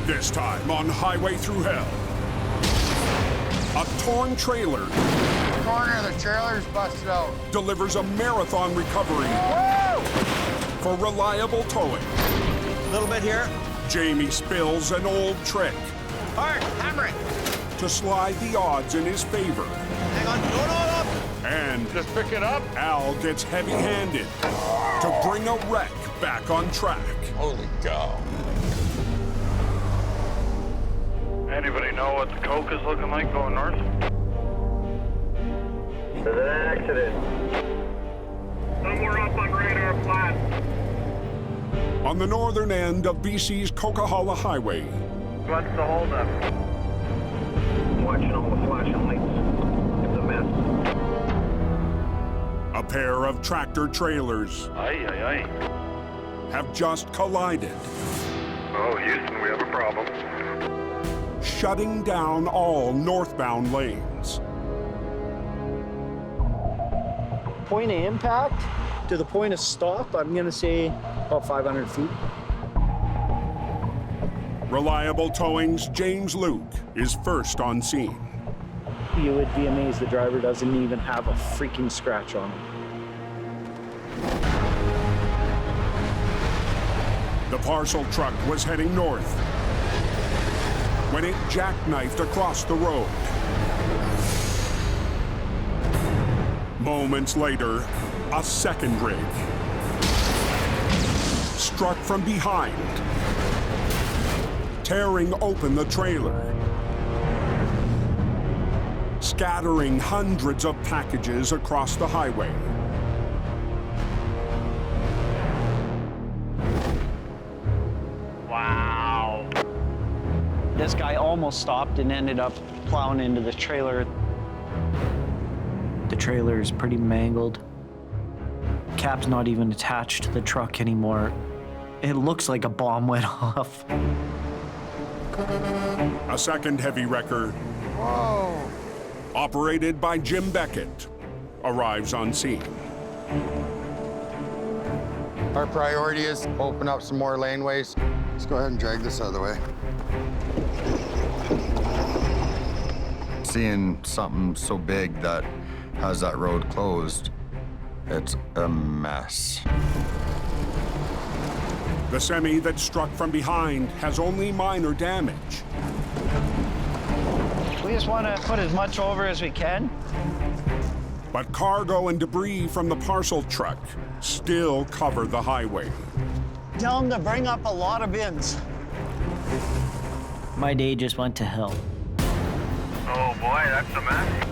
This time on Highway Thru Hell, a torn trailer The corner of the trailer's busted out. delivers a marathon recovery for reliable towing. A little bit here. Jamie spills an old trick Hard, hammer it. to slide the odds in his favor. Hang on, no. And Just pick it up. Al gets heavy-handed to bring a wreck back on track. Holy cow. Anybody know what the Coke is looking like going north? There's an accident. Somewhere up on radar flat. On the northern end of BC's Coquihalla Highway, What's the holdup? Watching all the flashing lights. It's a mess. a pair of tractor trailers Aye. have just collided, Oh, Houston, we have a problem. shutting down all northbound lanes. Point of impact to the point of stop, I'm gonna say about 500 feet. Reliable Towing's James Luke is first on scene. You would be amazed the driver doesn't even have a freaking scratch on him. The parcel truck was heading north when it jackknifed across the road. Moments later, a second rig struck from behind, tearing open the trailer, scattering hundreds of packages across the highway. Wow. This guy almost stopped and ended up plowing into the trailer. The trailer is pretty mangled. Cab's not even attached to the truck anymore. It looks like a bomb went off. A second heavy wrecker, Whoa. operated by Jim Beckett, arrives on scene. Our priority is to open up some more laneways. Let's go ahead and drag this out of the way. Seeing something so big that has that road closed, it's a mess. The semi that struck from behind has only minor damage. We just want to put as much over as we can. But cargo and debris from the parcel truck still cover the highway. Tell them to bring up a lot of bins. My day just went to hell. Oh boy, that's a mess.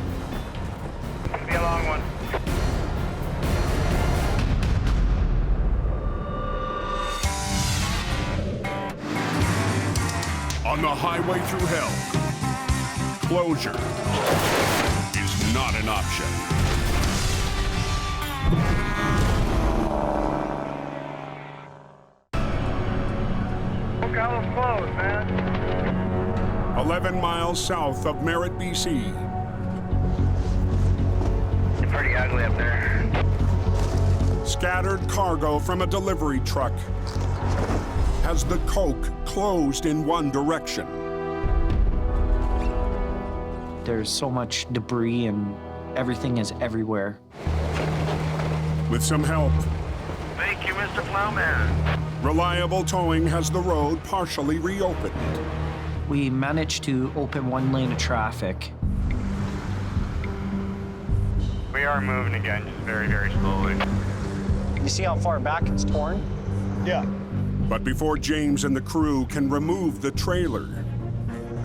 Be a long one. On the highway through hell, closure is not an option. Coquihalla closed, man. 11 miles south of Merritt, BC, It's pretty ugly up there. scattered cargo from a delivery truck has the coke closed in one direction. There's so much debris and everything is everywhere. With some help, Thank you, Mr. Plowman. Reliable Towing has the road partially reopened. We managed to open one lane of traffic. We are moving again, just very, very slowly. You see how far back it's torn? Yeah. But before James and the crew can remove the trailer,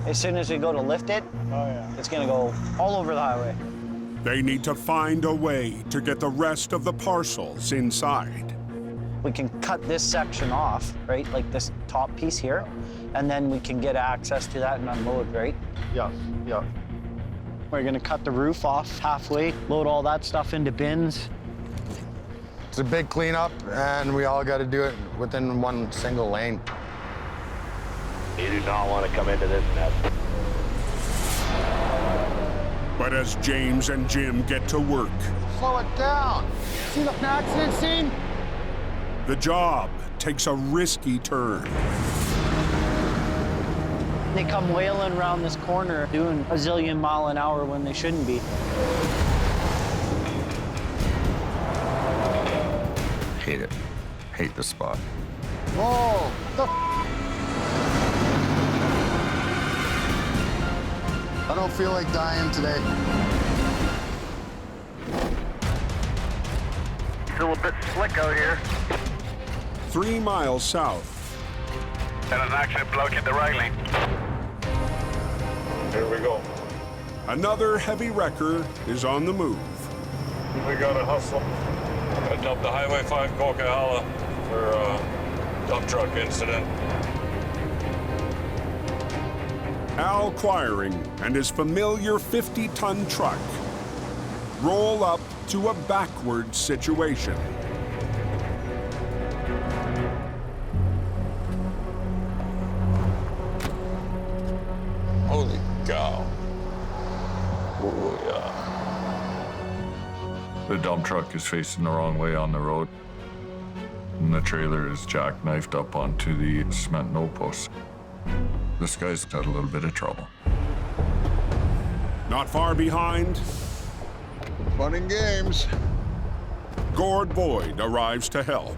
As soon as we go to lift it, it's gonna go all over the highway. they need to find a way to get the rest of the parcels inside. We can cut this section off, right? Like this top piece here, and then we can get access to that and unload, right? Yeah. We're gonna cut the roof off halfway, load all that stuff into bins. It's a big cleanup, and we all got to do it within one single lane. You do not want to come into this mess. But as James and Jim get to work, Slow it down. See the accident scene? the job takes a risky turn. They come wailing around this corner doing a zillion mile an hour when they shouldn't be. Hate it. Hate the spot. Whoa! What the I don't feel like dying today. Still a bit slick out here. 3 miles south. And an accident bloke in the railing. Here we go. Another heavy wrecker is on the move. We gotta hustle. Heading up the Highway 5 Coquihalla for a dump truck incident. Al Quiring and his familiar 50-ton truck roll up to a backward situation. Holy cow. Oh, yeah. The dump truck is facing the wrong way on the road, and the trailer is jackknifed up onto the cement no-post. This guy's had a little bit of trouble. Not far behind, Fun and games. Gord Boyd arrives to help.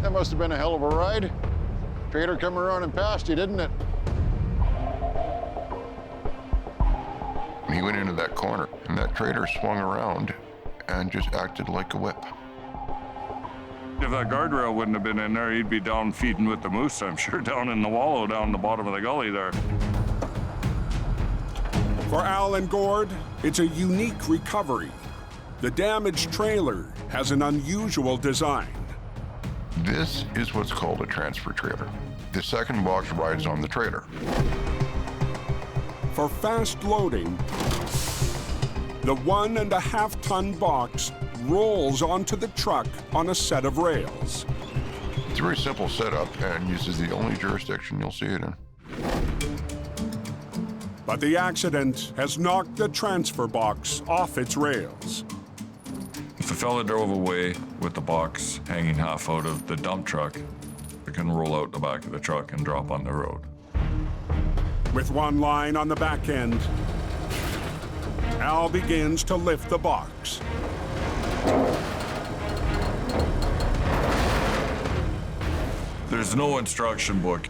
That must have been a hell of a ride. Trailer come around and past you, didn't it? He went into that corner, and that trailer swung around and just acted like a whip. If that guardrail wouldn't have been in there, he'd be down feeding with the moose, I'm sure, down in the wallow down the bottom of the gully there. For Al and Gord, it's a unique recovery. The damaged trailer has an unusual design. This is what's called a transfer trailer. The second box rides on the trailer. For fast loading, the 1.5-ton box rolls onto the truck on a set of rails. It's a very simple setup, and this is the only jurisdiction you'll see it in. But the accident has knocked the transfer box off its rails. If a fella drove away with the box hanging half out of the dump truck, it can roll out the back of the truck and drop on the road. With one line on the back end, Al begins to lift the box. There's no instruction book.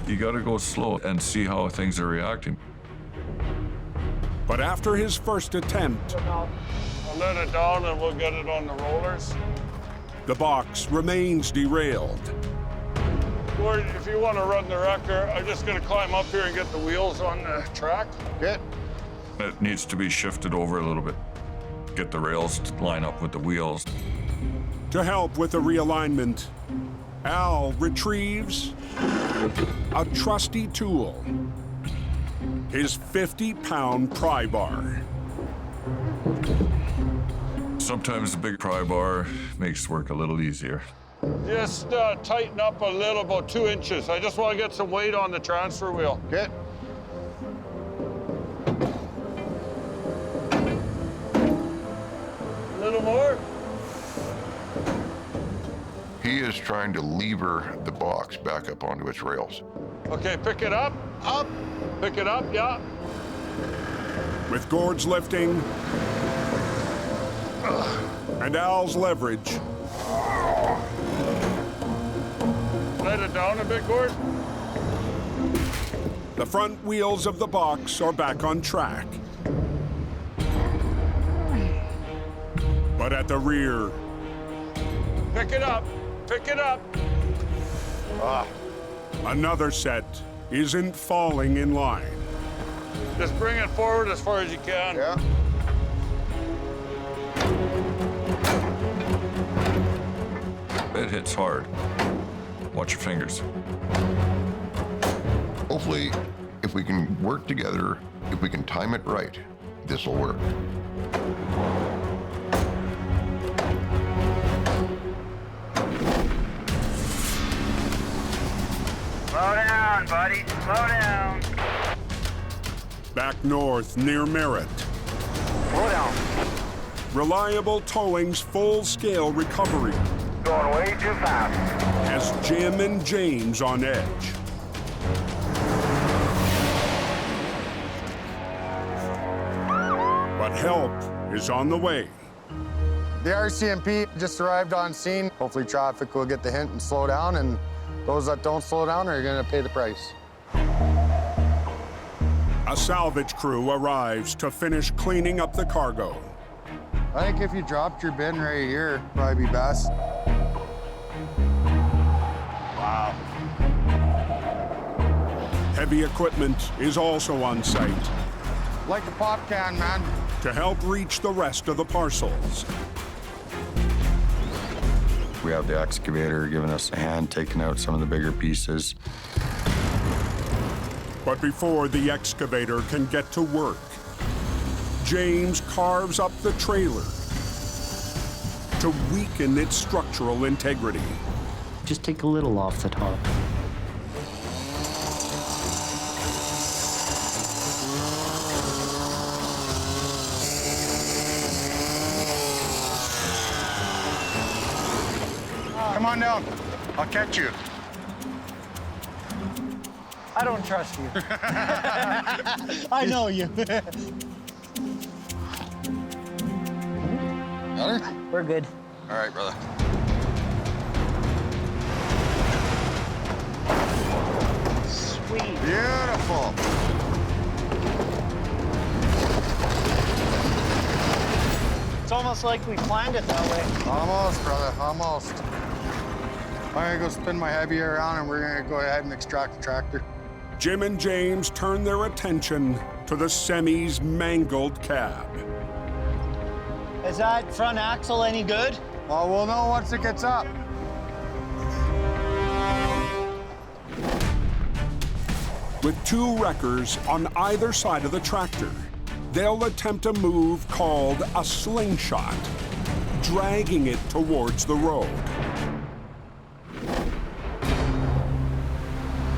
You gotta go slow and see how things are reacting. But after his first attempt, I'll let it down and we'll get it on the rollers. the box remains derailed. Or if you want to run the wrecker, I'm just gonna climb up here and get the wheels on the track. Okay. It needs to be shifted over a little bit. Get the rails to line up with the wheels. To help with the realignment, Al retrieves a trusty tool, his 50-pound pry bar. Sometimes the big pry bar makes work a little easier. Just tighten up a little, about 2 inches. I just want to get some weight on the transfer wheel. Okay. A little more. He is trying to lever the box back up onto its rails. Okay, pick it up, up. Pick it up, yeah. With Gord's lifting and Al's leverage, Let it down a bit, Gord. the front wheels of the box are back on track. But at the rear, Pick it up, pick it up. another set isn't falling in line. Just bring it forward as far as you can. Yeah. It hits hard. Watch your fingers. Hopefully, if we can work together, if we can time it right, this will work. Slow down, buddy. Slow down. Back north near Merritt, Slow down. Reliable Towing's full-scale recovery Going way too fast. has Jim and James on edge. But help is on the way. The RCMP just arrived on scene. Hopefully traffic will get the hint and slow down, and those that don't slow down are gonna pay the price. A salvage crew arrives to finish cleaning up the cargo. I think if you dropped your bin right here, it'd probably be best. Wow. Heavy equipment is also on site Like a pop can, man. to help reach the rest of the parcels. We have the excavator giving us a hand, taking out some of the bigger pieces. But before the excavator can get to work, James carves up the trailer to weaken its structural integrity. Just take a little off the top. Come on down. I'll catch you. I don't trust you. I know you. Got her? We're good. All right, brother. Sweet. Beautiful. It's almost like we planned it that way. Almost, brother, almost. I'm gonna go spin my heavy around and we're gonna go ahead and extract the tractor. Jim and James turn their attention to the semi's mangled cab. Is that front axle any good? Well, we'll know once it gets up. With two wreckers on either side of the tractor, they'll attempt a move called a slingshot, dragging it towards the road.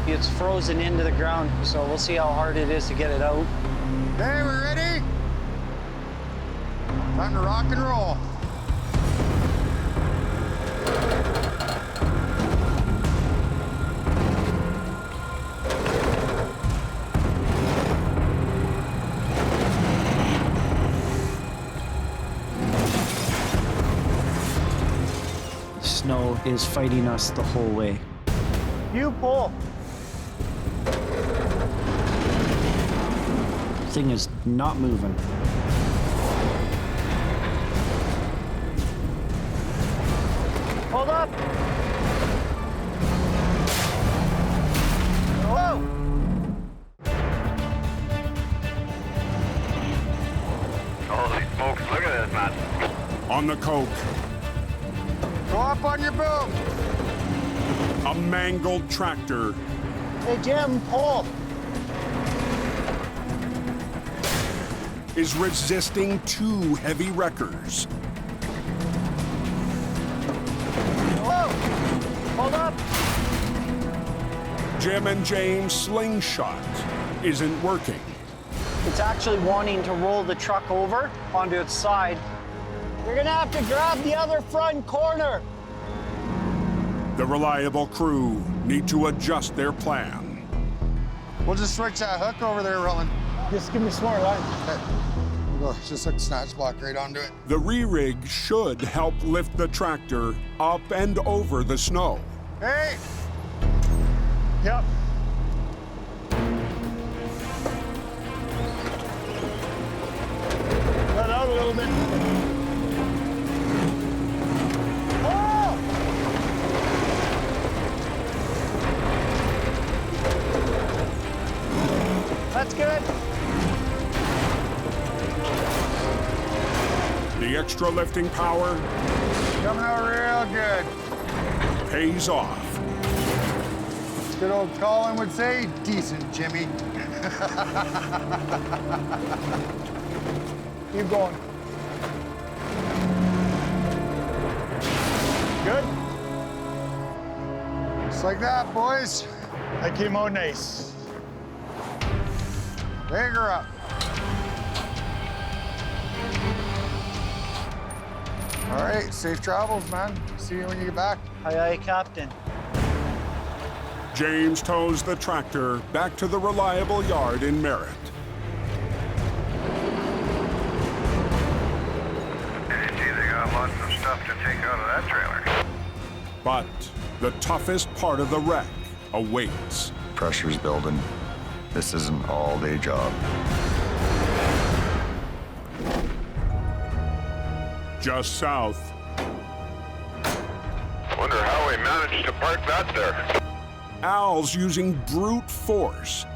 It's frozen into the ground, so we'll see how hard it is to get it out. Okay, we're ready? Time to rock and roll. Snow is fighting us the whole way. You pull. Thing is not moving. Hold up. Whoa. Holy smokes, look at this, man. On the coke, Go up on your boom. a mangled tractor Hey, Jim, pull. is resisting two heavy wreckers. Whoa. Hold up. Jim and James' slingshot isn't working. It's actually wanting to roll the truck over onto its side. You're gonna have to grab the other front corner. The reliable crew need to adjust their plan. We'll just switch that hook over there, Roland. Just give me some more line. Okay. We'll go just hook snatch block right onto it. The re-rig should help lift the tractor up and over the snow. Hey! Yep. Let out a little bit. Oh! That's good. The extra lifting power Coming out real good. pays off. As good old Colin would say, decent, Jimmy. Keep going. Good? Just like that, boys. That came out nice. Big her up. All right, safe travels, man. See you when you get back. Aye, aye, Captain. James tows the tractor back to the reliable yard in Merritt. stuff to take out of that trailer. But the toughest part of the wreck awaits. Pressure's building. This is an all-day job. Just south, Wonder how we managed to park that there. Al's using brute force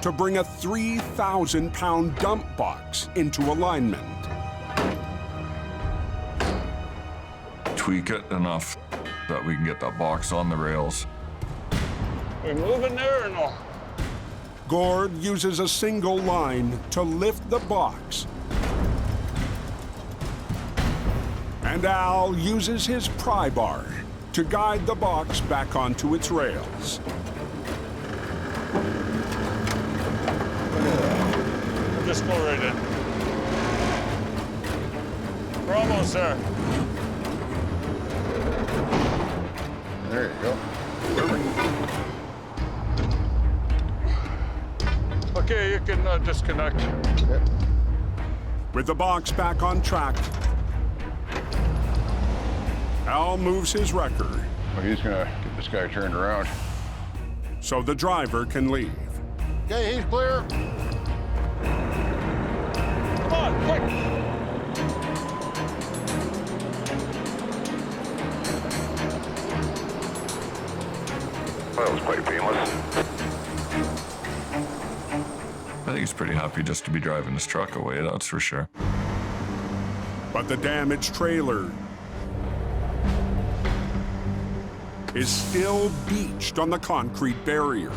to bring a 3,000-pound dump box into alignment. Tweak it enough that we can get that box on the rails. We moving there or no? Gord uses a single line to lift the box. And Al uses his pry bar to guide the box back onto its rails. Just go right in. We're almost there. There you go. Okay, you can disconnect. Yep. With the box back on track, Al moves his wrecker Well, he's gonna get this guy turned around. so the driver can leave. Okay, he's clear. Come on, quick! Well, it was quite painless. I think he's pretty happy just to be driving this truck away, that's for sure. But the damaged trailer is still beached on the concrete barrier.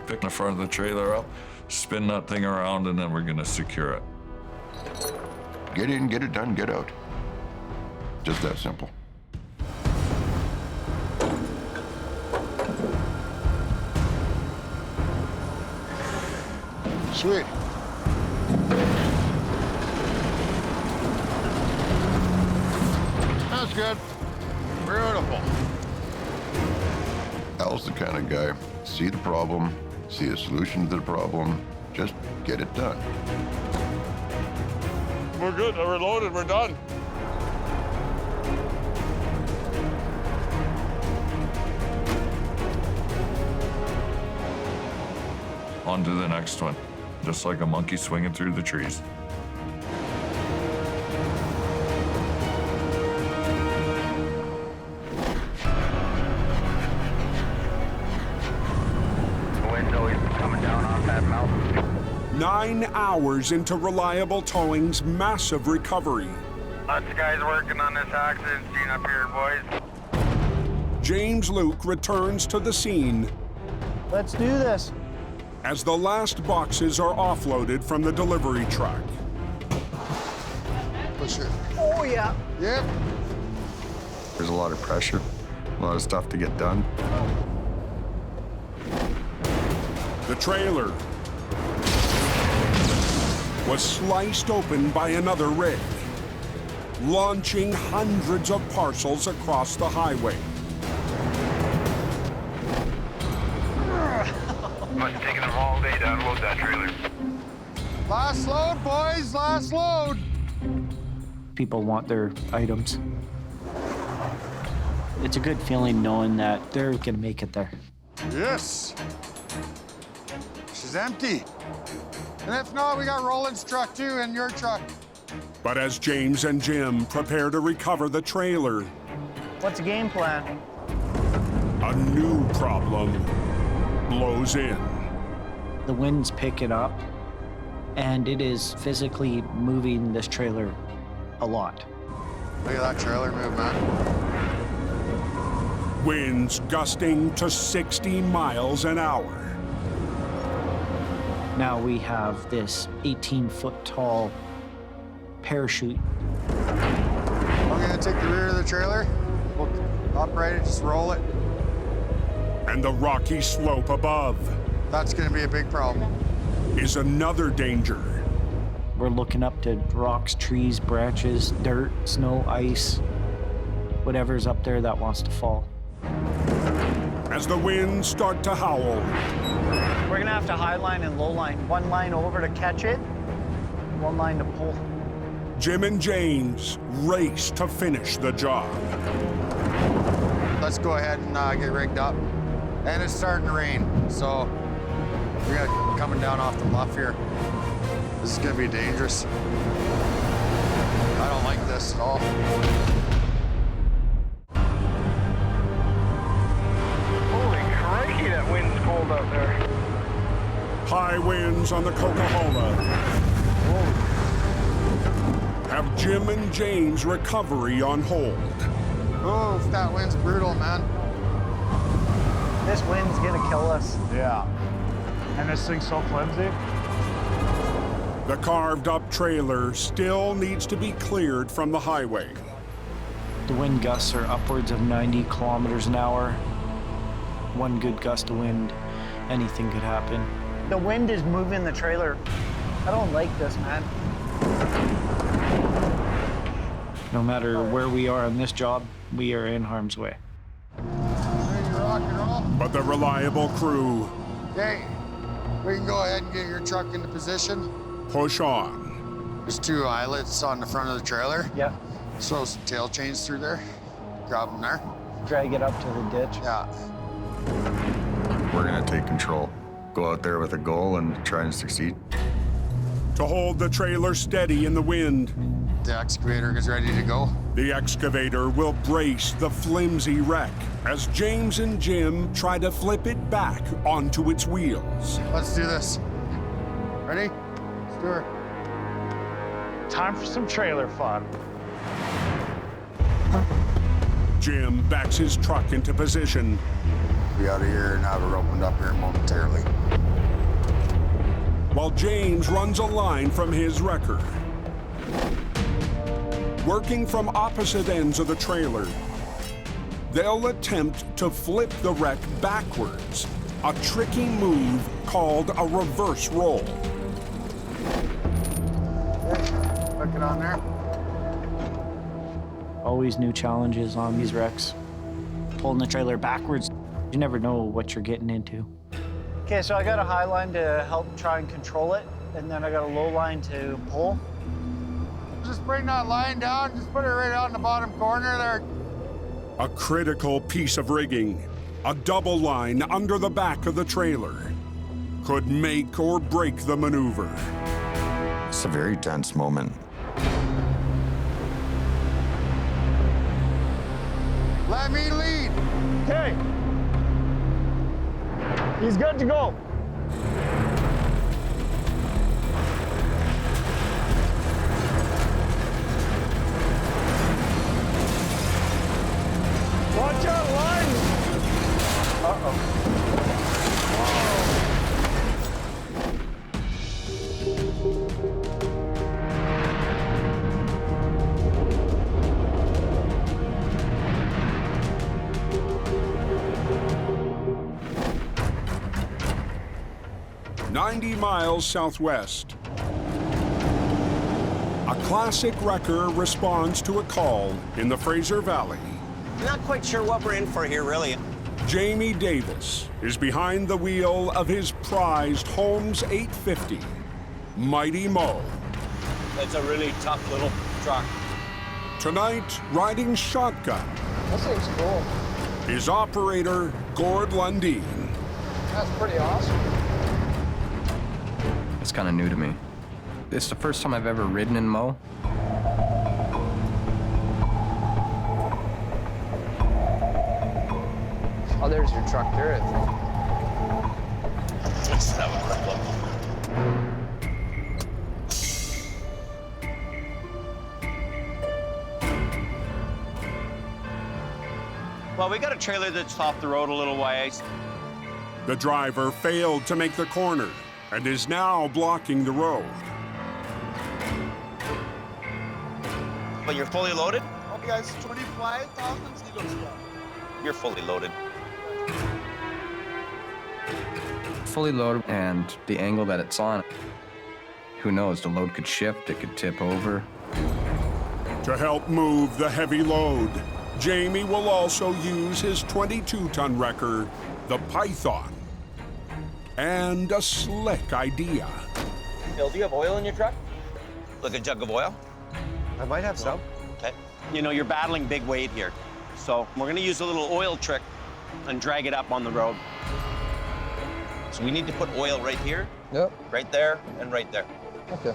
Pick the front of the trailer up, spin that thing around, and then we're gonna secure it. Get in, get it done, get out. Just that simple. Sweet. That's good. Beautiful. Al's the kind of guy, see the problem, see a solution to the problem, just get it done. We're good, we're loaded, we're done. On to the next one, just like a monkey swinging through the trees. The wind's always coming down off that mountain. 9 hours into reliable towing's massive recovery, Lots of guys working on this accident scene up here, boys. James Luke returns to the scene Let's do this. as the last boxes are offloaded from the delivery truck. Push it. Oh, yeah. Yep. There's a lot of pressure, a lot of stuff to get done. The trailer was sliced open by another rig, launching hundreds of parcels across the highway. Must have taken them all day to unload that trailer. Last load, boys. Last load. People want their items. It's a good feeling knowing that they're gonna make it there. Yes. She's empty. And if not, we got Roland's truck too, and your truck. But as James and Jim prepare to recover the trailer, What's the game plan? a new problem blows in. The wind's picking up, and it is physically moving this trailer a lot. Look at that trailer move, man. Winds gusting to 60 miles an hour. Now we have this 18-foot tall parachute. I'm gonna take the rear of the trailer. We'll upright it, just roll it. And the rocky slope above That's gonna be a big problem. is another danger. We're looking up to rocks, trees, branches, dirt, snow, ice, whatever's up there that wants to fall. As the winds start to howl, We're gonna have to high line and low line. One line over to catch it, one line to pull. Jim and James race to finish the job. Let's go ahead and get rigged up. And it's starting to rain, so we got it coming down off the bluff here. This is gonna be dangerous. I don't like this at all. Holy crikey, that wind's cold out there. High winds on the Coquihalla have Jim and James' recovery on hold. Oh, that wind's brutal, man. This wind's gonna kill us. Yeah. And this thing's so flimsy. The carved-up trailer still needs to be cleared from the highway. The wind gusts are upwards of 90 kilometers an hour. One good gust of wind, anything could happen. The wind is moving the trailer. I don't like this, man. No matter where we are on this job, we are in harm's way. Ready to rock and roll? But the reliable crew Okay, we can go ahead and get your truck into position. push on. There's 2 eyelets on the front of the trailer. Yeah. So some tail chains through there. Grab them there. Drag it up to the ditch. Yeah. We're gonna take control. Go out there with a goal and try and succeed. To hold the trailer steady in the wind, The excavator is ready to go. the excavator will brace the flimsy wreck as James and Jim try to flip it back onto its wheels. Let's do this. Ready? Let's do it. Time for some trailer fun. Jim backs his truck into position. Be out of here and have her opened up here momentarily. While James runs a line from his wrecker. Working from opposite ends of the trailer, they'll attempt to flip the wreck backwards, a tricky move called a reverse roll. Hook it on there. Always new challenges on these wrecks. Pulling the trailer backwards, you never know what you're getting into. Okay, so I got a high line to help try and control it, and then I got a low line to pull. Just bring that line down. Just put it right out in the bottom corner there. A critical piece of rigging, a double line under the back of the trailer, could make or break the maneuver. It's a very tense moment. Let me lead. Okay. He's good to go. Watch out, line! Uh-oh. 90 miles southwest. A classic wrecker responds to a call in the Fraser Valley. Not quite sure what we're in for here, really. Jamie Davis is behind the wheel of his prized Holmes 850, Mighty Mo. It's a really tough little truck. Tonight, riding shotgun This thing's cool. is operator Gord Lundeen. That's pretty awesome. It's kind of new to me. It's the first time I've ever ridden in Mo. Oh, there's your truck there, I think. Let's have a quick look. Well, we got a trailer that's off the road a little ways. The driver failed to make the corner and is now blocking the road. But you're fully loaded? Okay, guys, 25,000 kilos. You're fully loaded. Fully loaded, and the angle that it's on, who knows, the load could shift, it could tip over. To help move the heavy load, Jamie will also use his 22-ton wrecker, the Python. And a slick idea. Phil, do you have oil in your truck? Like a jug of oil? I might have some. Okay. You know, you're battling big weight here. So we're gonna use a little oil trick and drag it up on the road. So we need to put oil right here, right there, and right there. Okay.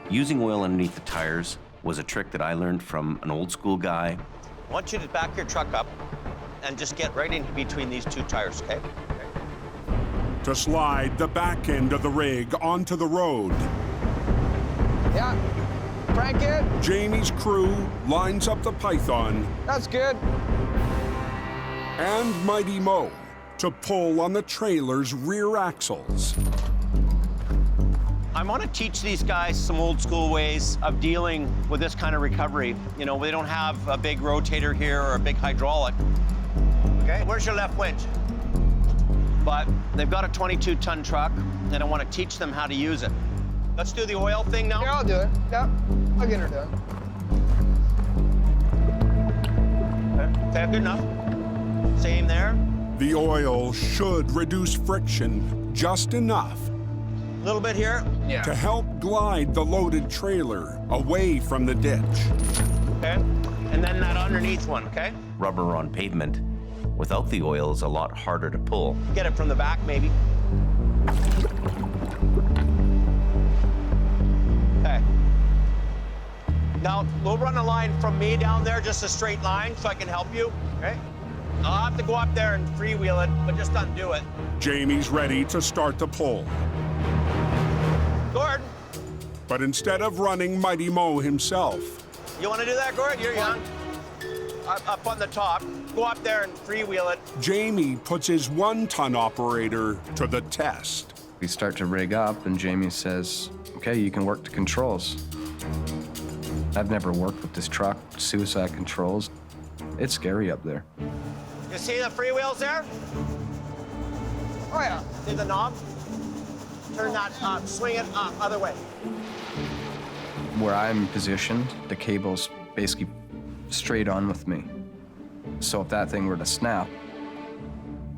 Using oil underneath the tires was a trick that I learned from an old school guy. I want you to back your truck up and just get right in between these two tires, okay? To slide the back end of the rig onto the road. Yeah. Crank it. Jamie's crew lines up the Python. That's good. And Mighty Mo to pull on the trailer's rear axles. I want to teach these guys some old school ways of dealing with this kind of recovery. You know, they don't have a big rotator here or a big hydraulic. Okay, where's your left winch? But they've got a 22-ton truck, and I want to teach them how to use it. Let's do the oil thing now. Yeah, I'll do it. Yep, I'll get her done. Okay, good enough. Same there. The oil should reduce friction just enough. A little bit here. Yeah. To help glide the loaded trailer away from the ditch. Okay, and then that underneath one, okay? Rubber on pavement without the oil is a lot harder to pull. Get it from the back, maybe. Okay. Now, we'll run a line from me down there, just a straight line, so I can help you, okay? I'll have to go up there and freewheel it, but just undo it. Jamie's ready to start the pull. Gord, But instead of running Mighty Mo himself, you want to do that, Gord? You're young. Up on the top. Go up there and freewheel it. Jamie puts his 1-ton operator to the test. We start to rig up, and Jamie says, okay, you can work the controls. I've never worked with this truck, suicide controls. It's scary up there. You see the freewheels there? Oh, yeah. See the knob? Turn that, swing it other way. Where I'm positioned, the cable's basically straight on with me. So if that thing were to snap,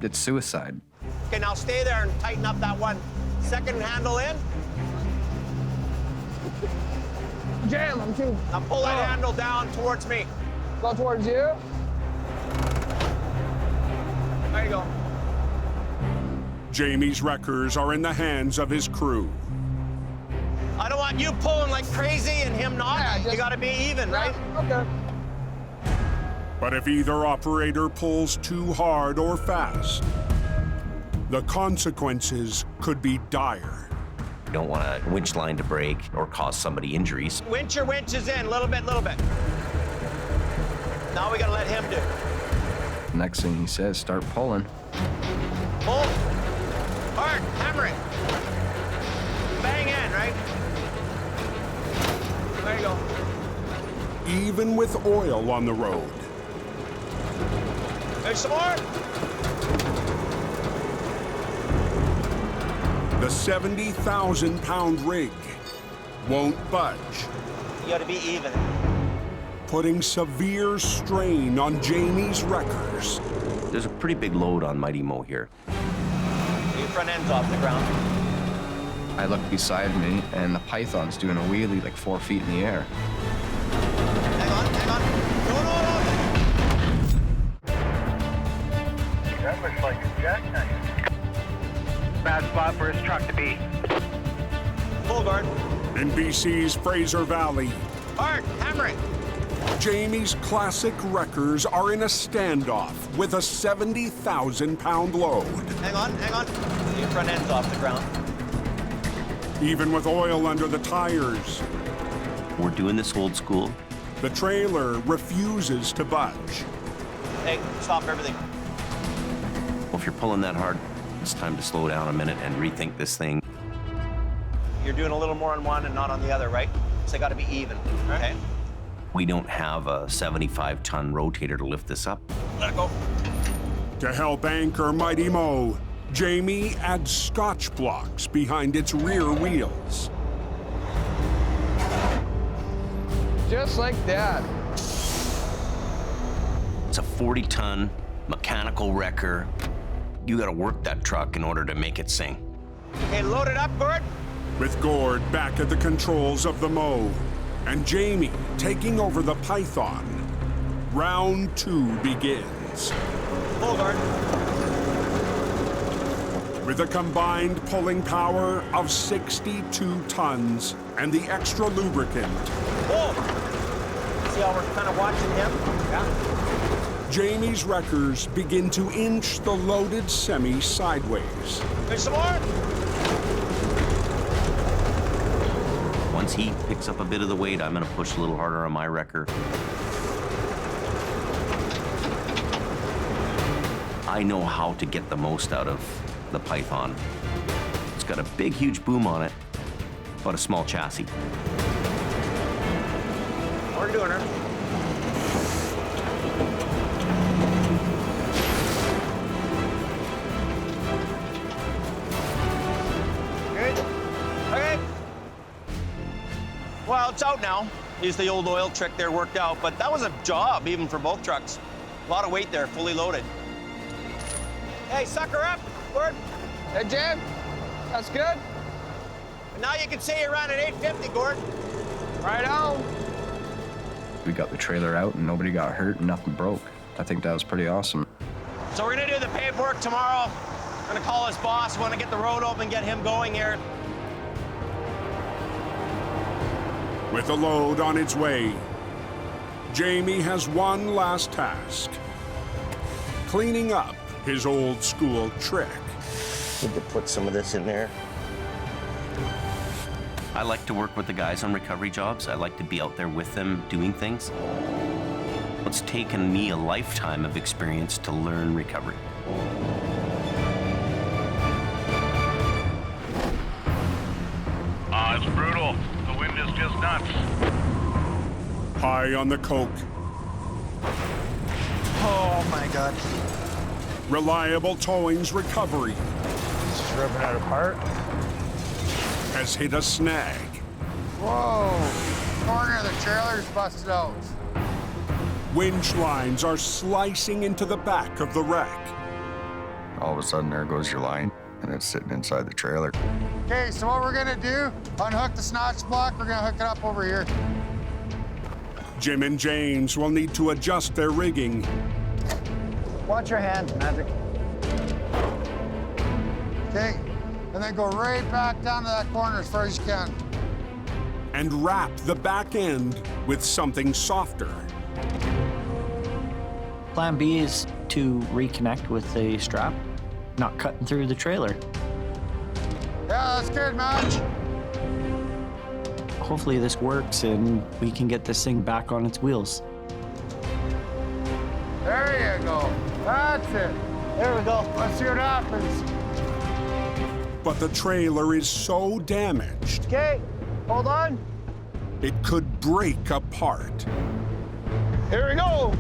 it's suicide. Okay, now stay there and tighten up that one. Second handle in. Jam them too. Now pull that handle down towards me. Go towards you. There you go. Jamie's wreckers are in the hands of his crew. I don't want you pulling like crazy and him not. Yeah, you gotta be even, right? Okay. But if either operator pulls too hard or fast, the consequences could be dire. You don't want a winch line to break or cause somebody injuries. Winch your winches in, little bit, little bit. Now we gotta let him do. Next thing he says, start pulling. Pull. Hard, hammer it. Bang in, right? There you go. Even with oil on the road. There's some more. The 70,000-pound rig won't budge, You gotta be even. putting severe strain on Jamie's wreckers. There's a pretty big load on Mighty Mo here. Your front end's off the ground. I look beside me, and the Python's doing a wheelie like 4 feet in the air. Hang on, hang on. No. That looks like a jackknife. Bad spot for his truck to be. Full guard. In BC's Fraser Valley, Hard, hammer it. Jamie's classic wreckers are in a standoff with a 70,000-pound load. Hang on, hang on. Your front end's off the ground. Even with oil under the tires, We're doing this old school. the trailer refuses to budge. Hey, stop everything. Well, if you're pulling that hard, it's time to slow down a minute and rethink this thing. You're doing a little more on one and not on the other, right? So you gotta be even, okay? We don't have a 75-ton rotator to lift this up. Let it go. To help anchor Mighty Mo, Jamie adds Scotch blocks behind its rear wheels. Just like that. It's a 40-ton mechanical wrecker. You gotta work that truck in order to make it sing. Okay, load it up, Gord. With Gord back at the controls of the Mo, and Jamie taking over the Python. Round 2 begins. Pull guard. With a combined pulling power of 62 tons and the extra lubricant, Pull. See how we're kind of watching him? Yeah. Jamie's wreckers begin to inch the loaded semi sideways. There's some more. Once he picks up a bit of the weight, I'm gonna push a little harder on my wrecker. I know how to get the most out of the Python. It's got a big, huge boom on it, but a small chassis. We're doing her. Good. Okay. Well, it's out now. Use the old oil trick there, worked out, but that was a job even for both trucks. A lot of weight there, fully loaded. Hey, sucker up, Gord. Hey, Jim. That's good. And now you can say you're around an 850, Gord. Right on. We got the trailer out and nobody got hurt and nothing broke. I think that was pretty awesome. So we're gonna do the paperwork tomorrow. I'm gonna call his boss, wanna get the road open, get him going here. With the load on its way, Jamie has one last task: cleaning up his old school trick. Need to put some of this in there. I like to work with the guys on recovery jobs. I like to be out there with them doing things. It's taken me a lifetime of experience to learn recovery. It's brutal. The wind is just nuts. High on the coke, Oh my God. reliable towing's recovery Just ripping it apart. has hit a snag. Whoa! Corner of the trailer's busted out. Winch lines are slicing into the back of the wreck. All of a sudden, there goes your line, and it's sitting inside the trailer. Okay, so what we're gonna do, unhook the snatch block, we're gonna hook it up over here. Jim and James will need to adjust their rigging Watch your hand, Magic. Okay, and then go right back down to that corner as far as you can. and wrap the back end with something softer. Plan B is to reconnect with the strap, not cutting through the trailer. Yeah, that's good, Madge. Hopefully this works and we can get this thing back on its wheels. There you go. That's it. There we go. Let's see what happens. But the trailer is so damaged, Okay, hold on. it could break apart. Here we go.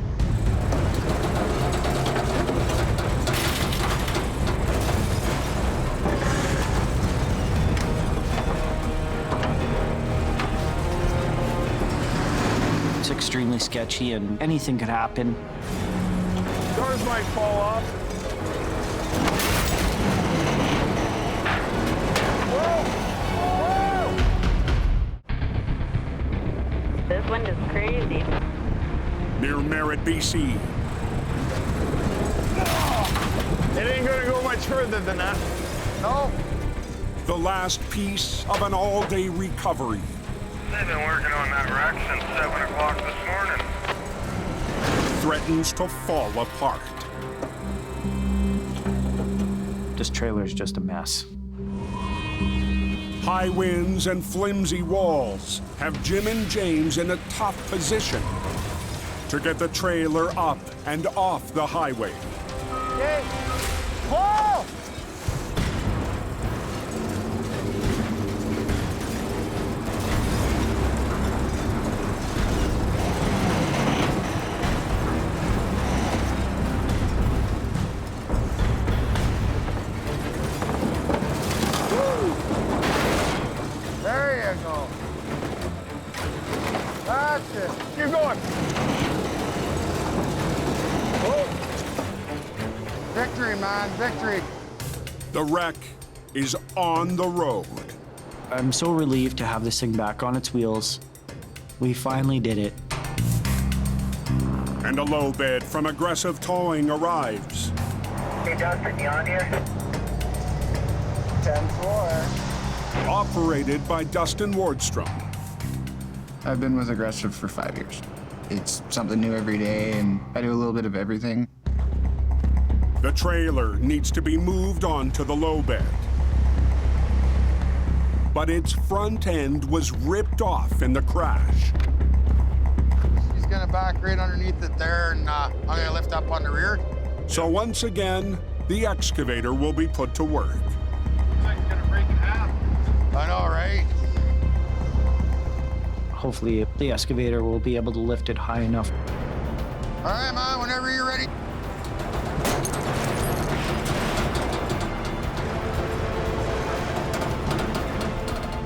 It's extremely sketchy and anything could happen. Doors might fall off. This wind is crazy. Near Merritt, BC, It ain't gonna go much further than that. No. the last piece of an all-day recovery. They've been working on that wreck since 7 o'clock this morning. Threatens to fall apart. This trailer is just a mess. High winds and flimsy walls have Jim and James in a tough position to get the trailer up and off the highway. Okay. Pull! There you go. That's it. Keep going. Victory, man, victory. The wreck is on the road. I'm so relieved to have this thing back on its wheels. We finally did it. And a low bed from Aggressive Towing arrives. Hey, Dustin, you on here? 10-4. Operated by Dustin Wardstrom. I've been with Aggressive for 5 years. It's something new every day, and I do a little bit of everything. The trailer needs to be moved onto the low bed. But its front end was ripped off in the crash. He's gonna back right underneath it there, and I'm gonna lift up on the rear. So once again, the excavator will be put to work. It's gonna break in half. I know, right? Hopefully the excavator will be able to lift it high enough. All right, man, whenever you're ready.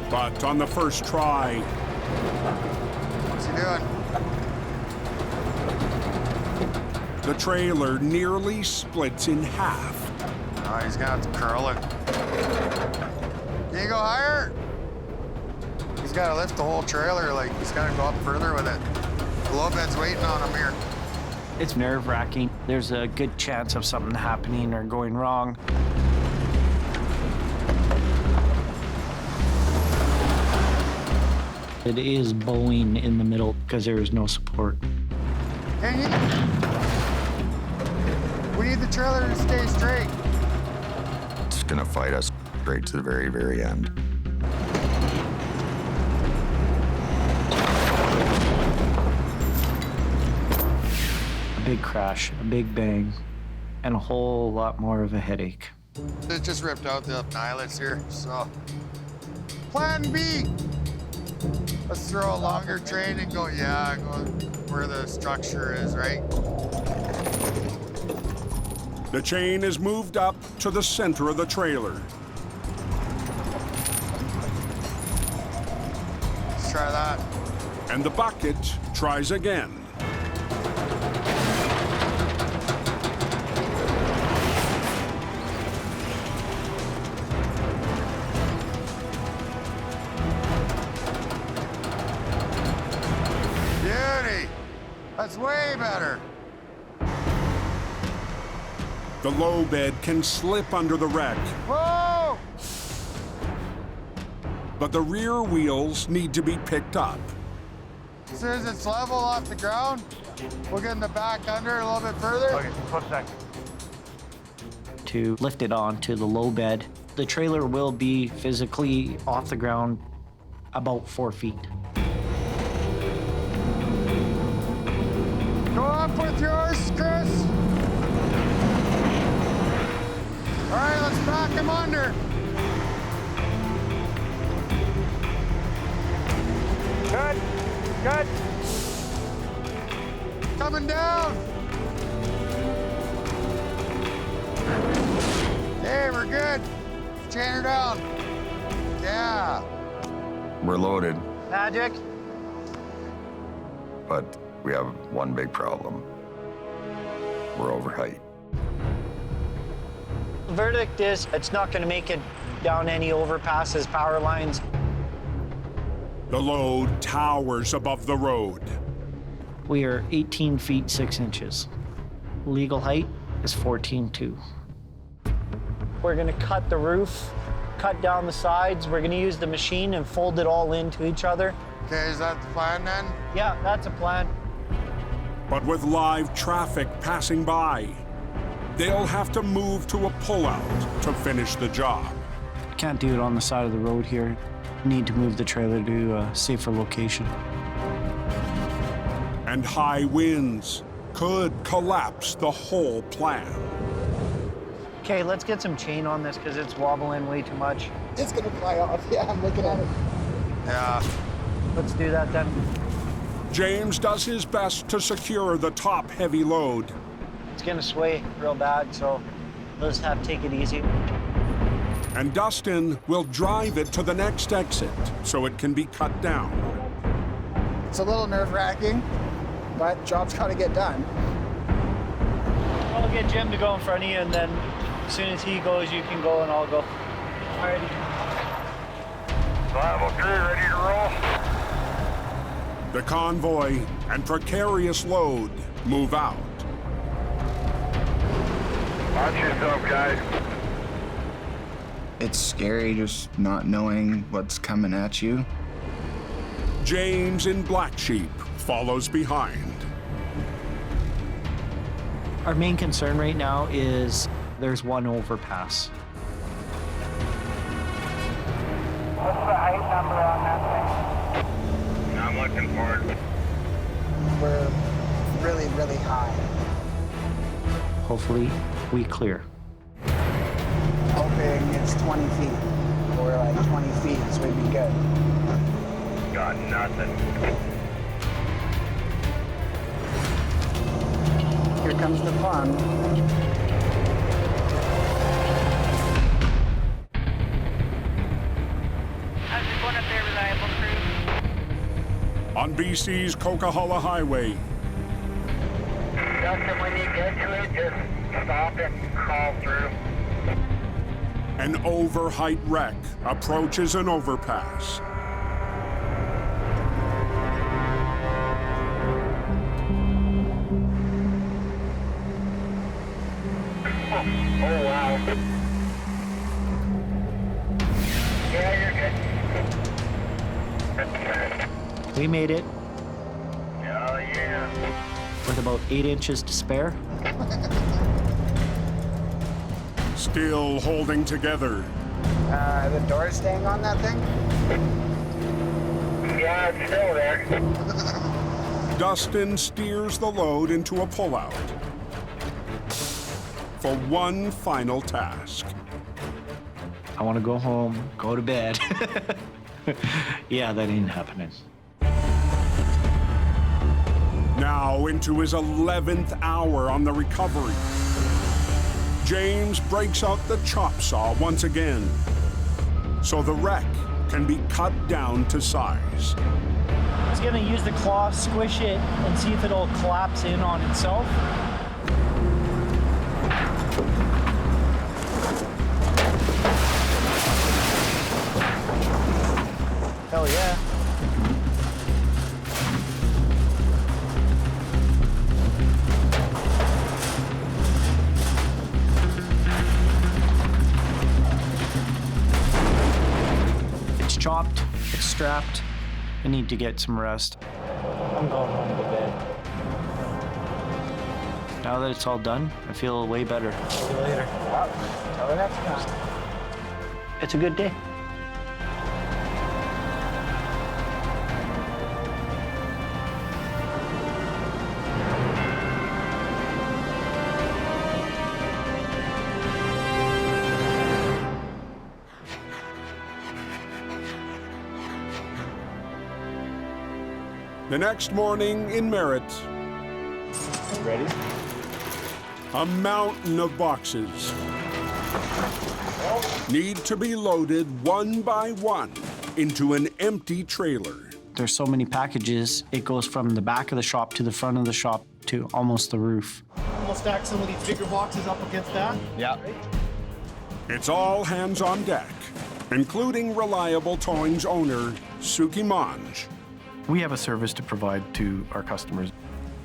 But on the first try, What's he doing? the trailer nearly splits in half. Oh, he's gonna have to curl it. Can you go higher? He's gotta lift the whole trailer, like he's gotta go up further with it. The low bed's waiting on him here. It's nerve-wracking. There's a good chance of something happening or going wrong. It is bowing in the middle because there is no support. Can you? We need the trailer to stay straight. It's gonna fight us straight to the very, very end. A big crash, a big bang, and a whole lot more of a headache. It just ripped out the eyelets here, so. Plan B. Let's throw a longer train and go, yeah, go where the structure is, right? The chain is moved up to the center of the trailer. Let's try that. And the bucket tries again. Beauty. That's way better. The low bed can slip under the wreck, Whoa! but the rear wheels need to be picked up. As soon as it's level off the ground, we'll get in the back under a little bit further. Okay, 1 second. To lift it onto the low bed, the trailer will be physically off the ground about 4 feet. Go up with yours, Chris. All right, let's back him under. Good, good. Coming down. Hey, we're good. Chain her down. Yeah. We're loaded, Magic. but we have one big problem. We're over height. The verdict is it's not going to make it down any overpasses, power lines. The load towers above the road. We are 18 feet 6 inches. Legal height is 14.2. We're going to cut the roof, cut down the sides. We're going to use the machine and fold it all into each other. Okay, is that the plan then? Yeah, that's a plan. But with live traffic passing by, they'll have to move to a pullout to finish the job. Can't do it on the side of the road here. Need to move the trailer to a safer location. And high winds could collapse the whole plan. Okay, let's get some chain on this because it's wobbling way too much. It's gonna fly off. Yeah, I'm looking at it. Yeah. Let's do that then. James does his best to secure the top heavy load. It's gonna sway real bad, so let's take it easy. And Dustin will drive it to the next exit so it can be cut down. It's a little nerve-wracking, but job's gotta get done. I'll get Jim to go in front of you, and then as soon as he goes, you can go and I'll go. Alrighty. Survival crew ready to roll. The convoy and precarious load move out. Watch yourself, guys. It's scary just not knowing what's coming at you. James in Black Sheep follows behind. Our main concern right now is there's one overpass. What's the height number on that thing? I'm looking for it. We're really, really high. Hopefully, we clear. Hoping it's 20 feet. We're like 20 feet, so we'd be good. Got nothing. Here comes the fun. How's it going up there, reliable crew? On BC's Coquihalla Highway, Justin, when you get to it, just stop and crawl through. an overheight wreck approaches an overpass. Oh, wow. Yeah, you're good. We made it Oh, yeah. with about 8 inches to spare. Still holding together. The door staying on that thing? Yeah, it's still there. Dustin steers the load into a pullout for one final task. I want to go home, go to bed. Yeah, that ain't happening. Now into his 11th hour on the recovery. James breaks out the chop saw once again, so the wreck can be cut down to size. He's gonna use the claw, squish it, and see if it'll collapse in on itself. Hell yeah. It's chopped, it's strapped. I need to get some rest. I'm going home to bed. Now that it's all done, I feel way better. See you later. Till the next time. It's a good day. The next morning in Merritt, Ready? a mountain of boxes need to be loaded one by one into an empty trailer. There's so many packages, it goes from the back of the shop to the front of the shop to almost the roof. We'll stack some of these bigger boxes up against that. Yeah. It's all hands on deck, including Reliable Towing's owner, Suki Manj. We have a service to provide to our customers.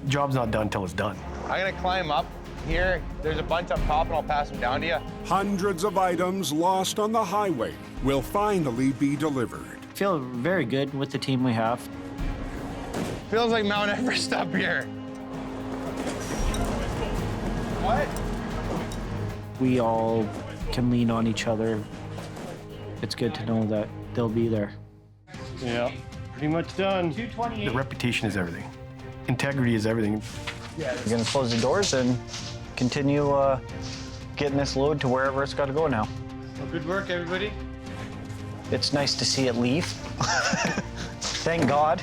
Job's not done till it's done. I'm gonna climb up here. There's a bunch up top and I'll pass them down to you. Hundreds of items lost on the highway will finally be delivered. I feel very good with the team we have. Feels like Mount Everest up here. What? We all can lean on each other. It's good to know that they'll be there. Yeah, pretty much done. 228. The reputation is everything. Integrity is everything. Yeah. We're gonna close the doors and continue getting this load to wherever it's gotta go now. Well, good work, everybody. It's nice to see it leave. Thank God.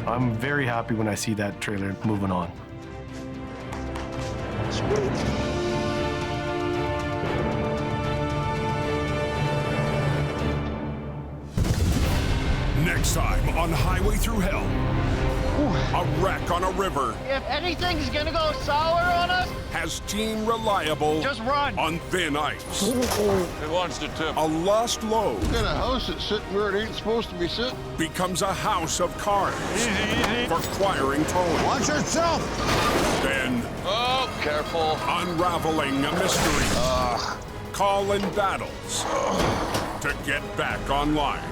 I'm very happy when I see that trailer moving on. Next time on Highway Thru Hell. A wreck on a river If anything's gonna go sour on us, has Team Reliable just run. on thin ice. It wants to tip. A lost load You got a house that's sitting where it ain't supposed to be sitting. becomes a house of cards for acquiring towing. Watch yourself! Then, Oh, careful. unraveling a mystery. Call in battles to get back online.